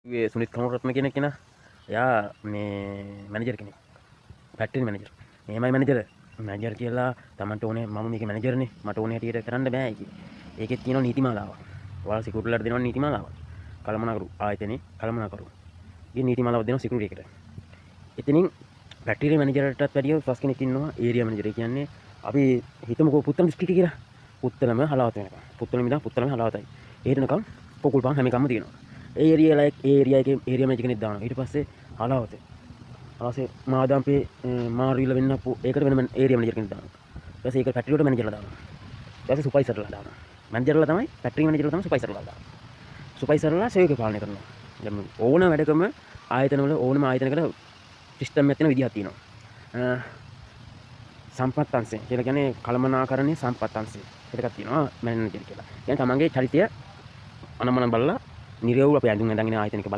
සුනිත් කමරත්න කියන කෙනා එයා මේ මැනේජර් කෙනෙක්. Factory manager. මේමයි මැනේජර් කියලා Tamanට ඕනේ මම මේකේ මැනේජර්නේ මට ඕනේ හැටියට කරන්න බෑ ඒකේ. ඒකෙත් තියෙනවා නීතිමාලාවක්. ඔයාලා සිකියුරිටිලාට දෙනවා නීතිමාලාවක්. කළමනාකරු ආයතනේ කළමනාකරු. මේ නීතිමාලාවක් දෙනවා සිකියුරිටි එකට. එතනින් ෆැක්ටරි මැනේජර්ටත් වැඩිය ෆස් කෙනෙක් ඉන්නවා ඒරියා මැනේජර්. කියන්නේ අපි හිතමුකෝ පුත්තලම දිස්ත්‍රික්කය කියලා. පුත්තලම හලාවත වෙනකම්. පුත්තලම ඉඳන් පුත්තලම හලාවතයි. එහෙටනකම් පොකුල් පාන් හැම එකම තියෙනවා. ඒ ඒරියා එකේ ඒරියා මැනේජර් කෙනෙක් දානවා. ඊට පස්සේ හලාවත. ඊපස්සේ මාදාම්පේ මාරිල වෙන්න ඒකට වෙන ඒරියා මැනේජර් කෙනෙක් දානවා. ඊට පස්සේ ඒක ෆැක්ටරි වලට මැනේජර්ලා දානවා. ඊට පස්සේ සුපර්වයිසර්ලා දානවා. මැනේජර්ලා තමයි ෆැක්ටරි මැනේජර්ලා තමයි සුපර්වයිසර්ලා දානවා. සුපර්වයිසර්ලා සේවක පාලනය කරනවා. දැන් ඕන වැඩකම ආයතනවල ඕනම ආයතනයකට සිස්ටම් එකක් තියෙන විදිහක් තියෙනවා. සම්පත් අංශය කියලා කියන්නේ කළමනාකරණයේ සම්පත් අංශය. ඒකක් තියෙනවා මැනේජර් කියලා. කියන්නේ තමන්ගේ චරිතය අනමන බලලා නිරවුල් අපේ ඇඳුම් ඇඳගෙන ආයතනික